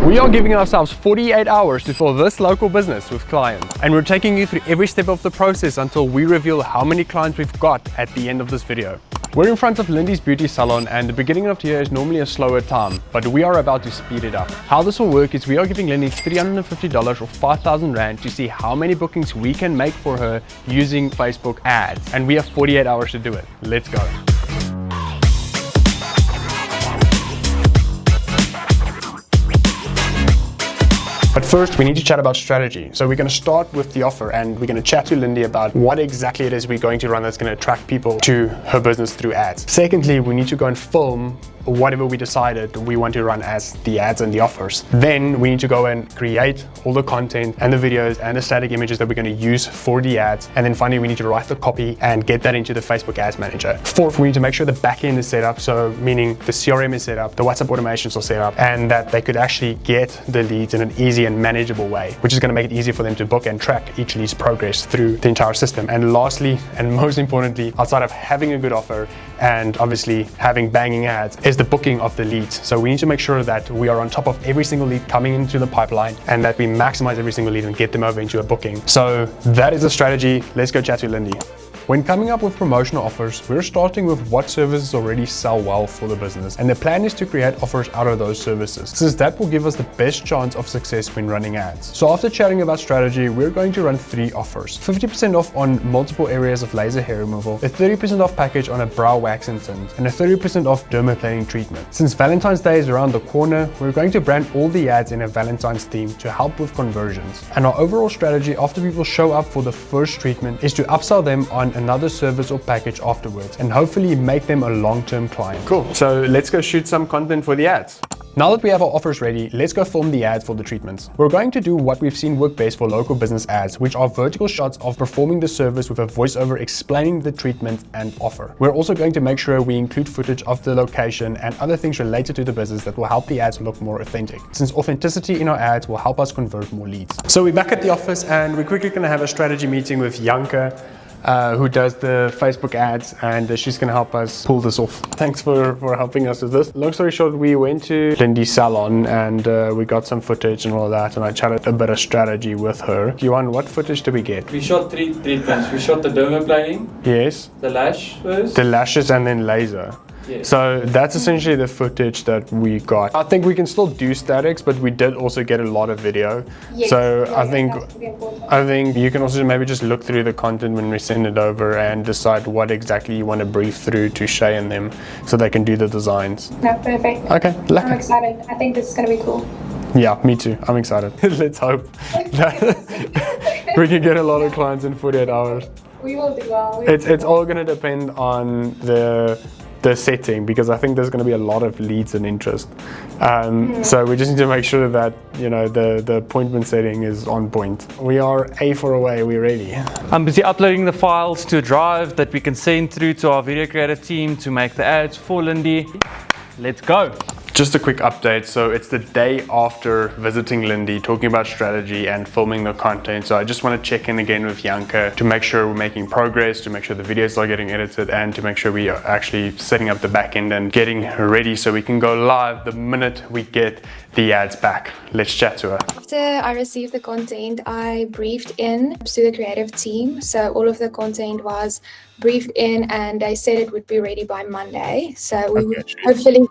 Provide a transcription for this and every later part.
We are giving ourselves 48 hours to fill this local business with clients, and we're taking you through every step of the process until we reveal how many clients we've got at the end of this video. We're in front of Lindy's beauty salon, and the beginning of the year is normally a slower time, but we are about to speed it up. How this will work is we are giving Lindy $350 or 5,000 Rand to see how many bookings we can make for her using Facebook ads, and we have 48 hours to do it. Let's go. But first, we need to chat about strategy. So we're going to start with the offer, and we're going to chat to Lindy about what exactly it is we're going to run that's going to attract people to her business through ads. Secondly, we need to go and film whatever we decided we want to run as the ads and the offers. Then we need to go and create all the content and the videos and the static images that we're going to use for the ads. And then finally, we need to write the copy and get that into the Facebook Ads Manager. Fourth, we need to make sure the backend is set up. So meaning the CRM is set up, the WhatsApp automations are set up, and that they could actually get the leads in an easy and manageable way, which is going to make it easier for them to book and track each lead's progress through the entire system. And lastly, and most importantly, outside of having a good offer and obviously having banging ads, is the booking of the leads. So we need to make sure that we are on top of every single lead coming into the pipeline and that we maximize every single lead and get them over into a booking. So that is the strategy. Let's go chat to Lindy. When coming up with promotional offers, we're starting with what services already sell well for the business, and the plan is to create offers out of those services, since that will give us the best chance of success when running ads. So after chatting about strategy, we're going to run 3 offers: 50% off on multiple areas of laser hair removal, a 30% off package on a brow wax and tint, and a 30% off dermaplaning treatment. Since Valentine's Day is around the corner, we're going to brand all the ads in a Valentine's theme to help with conversions. And our overall strategy after people show up for the first treatment is to upsell them on another service or package afterwards and hopefully make them a long-term client. Cool. So let's go shoot some content for the ads. Now that we have our offers ready, let's go film the ads for the treatments. We're going to do what we've seen work best for local business ads, which are vertical shots of performing the service with a voiceover explaining the treatment and offer. We're also going to make sure we include footage of the location and other things related to the business that will help the ads look more authentic, since authenticity in our ads will help us convert more leads. So we're back at the office, and we're quickly going to have a strategy meeting with Janke, who does the Facebook ads, and she's going to help us pull this off. Thanks for helping us with this. Long story short, we went to Lindy's salon and we got some footage and all of that, and I chatted a bit of strategy with her. Johan, what footage did we get? We shot 3 treatments. We shot the dermaplaning, yes, the lashes, the lashes, and then laser. Yes. So that's essentially the footage that we got. I think we can still do statics, but we did also get a lot of video. Yes. So Yeah, I think you can also maybe just look through the content when we send it over and decide what exactly you want to brief through to Shay and them so they can do the designs. No, perfect. Okay, I'm excited. I think this is going to be cool. Yeah, me too. I'm excited. Let's hope that we can get a lot of clients in 48 hours. We will do well. It's all going to depend on the setting, because I think there's going to be a lot of leads and interest. So we just need to make sure that, you know, the appointment setting is on point. We are A4 away. We're ready. I'm busy uploading the files to a drive that we can send through to our video creator team to make the ads for Lindy. Let's go. Just a quick update. So it's the day after visiting Lindy, talking about strategy and filming the content. So I just want to check in again with Janke to make sure we're making progress, to make sure the videos are getting edited, and to make sure we are actually setting up the back end and getting ready so we can go live the minute we get the ads back. Let's chat to her. After I received the content, I briefed in to the creative team. So all of the content was briefed in, and they said it would be ready by Monday. So we would hopefully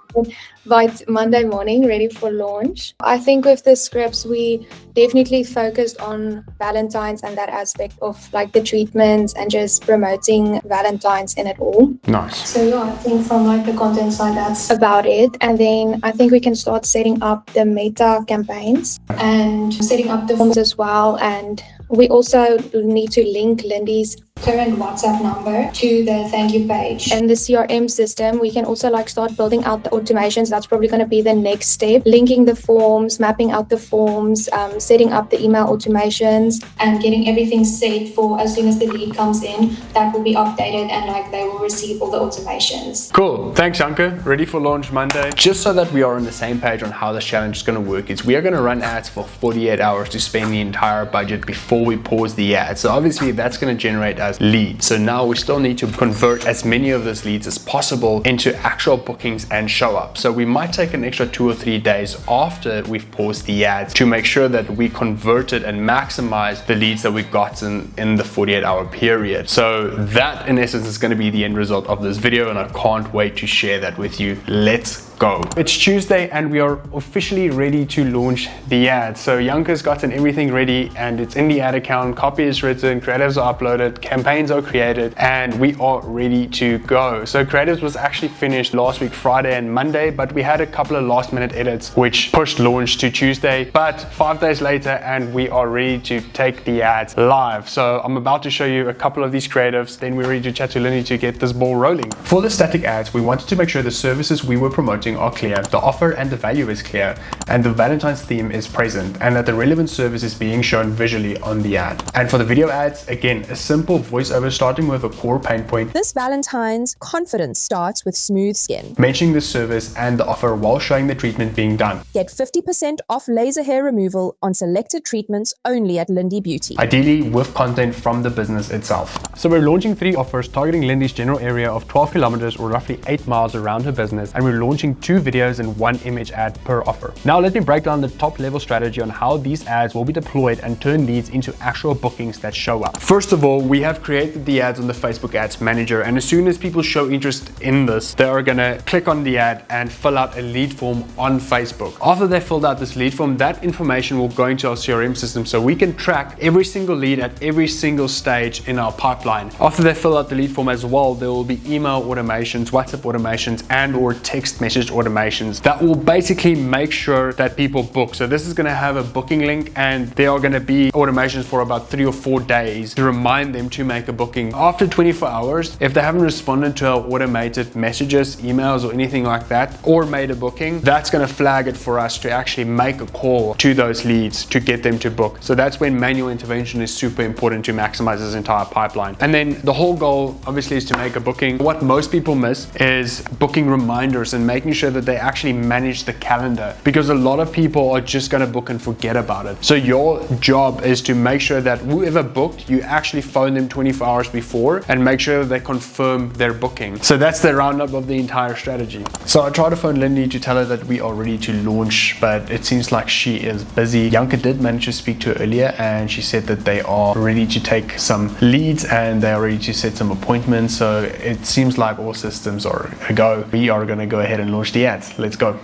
by Monday morning ready for launch. I think with the scripts, we definitely focused on Valentine's and that aspect of like the treatments and just promoting Valentine's in it all. Nice. So yeah, I think from like the content side, that's about it. And then I think we can start setting up the meta campaigns and setting up the forms as well. And we also need to link Lindy's current WhatsApp number to the thank you page. And the CRM system, we can also like start building out the automations. That's probably going to be the next step. Linking the forms, mapping out the forms, setting up the email automations, and getting everything set for as soon as the lead comes in, that will be updated and like they will receive all the automations. Cool. Thanks, Janke. Ready for launch Monday. Just so that we are on the same page on how this challenge is going to work, is we are going to run ads for 48 hours to spend the entire budget before we pause the ads. So obviously that's going to generate us as leads. So now we still need to convert as many of those leads as possible into actual bookings and show up. So we might take an extra 2 or 3 days after we've paused the ads to make sure that we converted and maximize the leads that we've gotten in the 48-hour period. So that in essence is going to be the end result of this video, and I can't wait to share that with you. Let's go. It's Tuesday and we are officially ready to launch the ad. So Janke's gotten everything ready and it's in the ad account, copy is written, creatives are uploaded, campaigns are created, and we are ready to go. So creatives was actually finished last week, Friday and Monday, but we had a couple of last minute edits which pushed launch to Tuesday, but 5 days later and we are ready to take the ads live. So I'm about to show you a couple of these creatives, then we're ready to chat to Lindy to get this ball rolling. For the static ads, we wanted to make sure the services we were promoting are clear, the offer and the value is clear, and the Valentine's theme is present, and that the relevant service is being shown visually on the ad. And for the video ads, again, a simple voiceover starting with a core pain point. This Valentine's, confidence starts with smooth skin. Mentioning the service and the offer while showing the treatment being done. Get 50% off laser hair removal on selected treatments only at Lindy Beauty. Ideally with content from the business itself. So we're launching 3 offers targeting Lindy's general area of 12 kilometers or roughly 8 miles around her business, and we're launching 2 videos and 1 image ad per offer. Now let me break down the top level strategy on how these ads will be deployed and turn leads into actual bookings that show up. First of all, we have created the ads on the Facebook Ads Manager, and as soon as people show interest in this, they are gonna click on the ad and fill out a lead form on Facebook. After they filled out this lead form, that information will go into our CRM system so we can track every single lead at every single stage in our pipeline. After they fill out the lead form as well, there will be email automations, WhatsApp automations, and or text message automations that will basically make sure that people book. So this is going to have a booking link, and there are going to be automations for about 3 or 4 days to remind them to make a booking. After 24 hours, if they haven't responded to our automated messages, emails, or anything like that, or made a booking, that's going to flag it for us to actually make a call to those leads to get them to book. So that's when manual intervention is super important to maximize this entire pipeline. And then the whole goal obviously is to make a booking. What most people miss is booking reminders and making sure that they actually manage the calendar, because a lot of people are just going to book and forget about it. So your job is to make sure that whoever booked, you actually phone them 24 hours before and make sure that they confirm their booking. So that's the roundup of the entire strategy. So I tried to phone Lindy to tell her that we are ready to launch, but it seems like she is busy. Janke did manage to speak to her earlier, and she said that they are ready to take some leads and they are ready to set some appointments. So it seems like all systems are a go. We are going to go ahead and launch the ads. Let's go.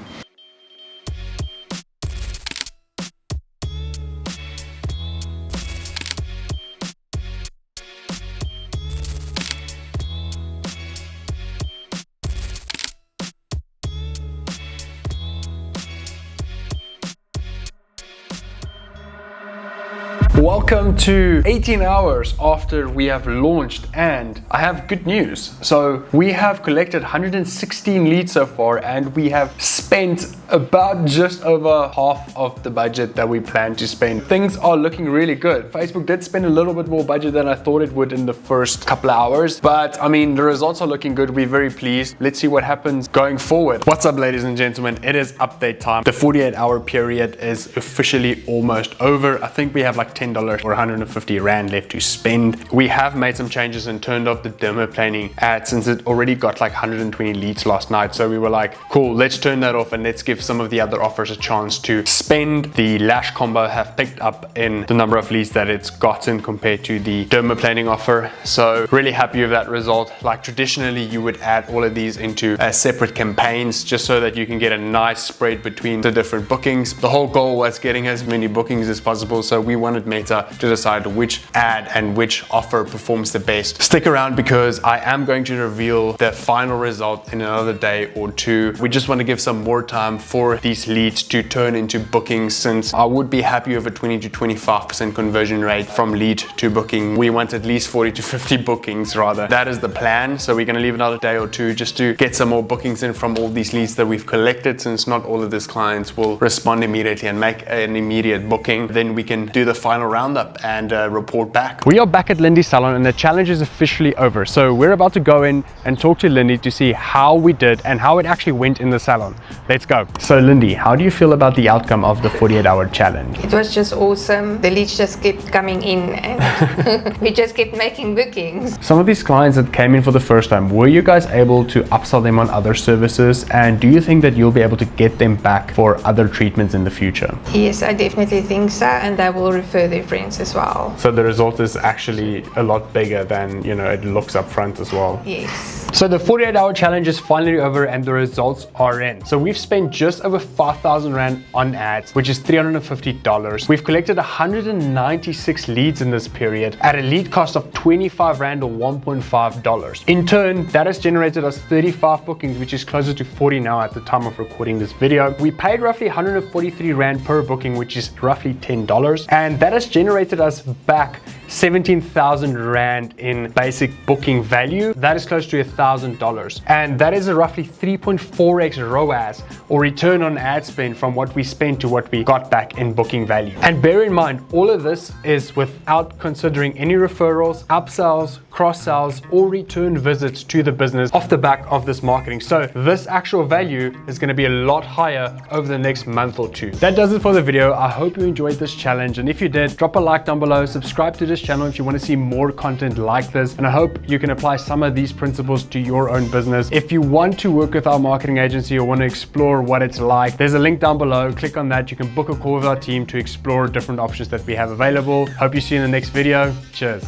Welcome to 18 hours after we have launched, and I have good news. So we have collected 116 leads so far, and we have spent about just over half of the budget that we planned to spend. Things are looking really good. Facebook did spend a little bit more budget than I thought it would in the first couple of hours, but I mean, the results are looking good. We're very pleased. Let's see what happens going forward. What's up, ladies and gentlemen? It is update time. The 48-hour period is officially almost over. I think we have like $10 or 150 Rand left to spend. We have made some changes and turned off the demo planning ad since it already got like 120 leads last night. So we were like, cool, let's turn that off and let's give some of the other offers a chance to spend. The lash combo have picked up in the number of leads that it's gotten compared to the demo planning offer. So really happy with that result. Like traditionally you would add all of these into separate campaigns just so that you can get a nice spread between the different bookings. The whole goal was getting as many bookings as possible. So we wanted Meta to decide which ad and which offer performs the best. Stick around because I am going to reveal the final result in another day or two. We just want to give some more time for these leads to turn into bookings, since I would be happy with a 20 to 25% conversion rate from lead to booking. We want at least 40 to 50 bookings rather. That is the plan. So we're going to leave another day or two just to get some more bookings in from all these leads that we've collected, since not all of these clients will respond immediately and make an immediate booking. Then we can do the final final roundup and report back. We are back at Lindy's salon and the challenge is officially over. So we're about to go in and talk to Lindy to see how we did and how it actually went in the salon. Let's go. So Lindy, how do you feel about the outcome of the 48-hour challenge? It was just awesome. The leads just kept coming in and we just kept making bookings. Some of these clients that came in for the first time, were you guys able to upsell them on other services? And do you think that you'll be able to get them back for other treatments in the future? Yes, I definitely think so, and they will refer their friends as well. So the result is actually a lot bigger than, you know, it looks up front as well. Yes. So the 48-hour challenge is finally over and the results are in. So we've spent just over 5,000 Rand on ads, which is $350. We've collected 196 leads in this period at a lead cost of 25 Rand or $1.5. In turn, that has generated us 35 bookings, which is closer to 40 now at the time of recording this video. We paid roughly 143 Rand per booking, which is roughly $10. And that has generated us back 17,000 Rand in basic booking value. That is close to $1,000. And that is a roughly 3.4x ROAS or return on ad spend from what we spent to what we got back in booking value. And bear in mind, all of this is without considering any referrals, upsells, cross-sells, or return visits to the business off the back of this marketing. So this actual value is going to be a lot higher over the next month or two. That does it for the video. I hope you enjoyed this challenge. And if you did, drop a like down below, subscribe to this channel if you want to see more content like this. And I hope you can apply some of these principles to your own business. If you want to work with our marketing agency or want to explore what it's like, there's a link down below. Click on that. You can book a call with our team to explore different options that we have available. Hope you see you in the next video. Cheers.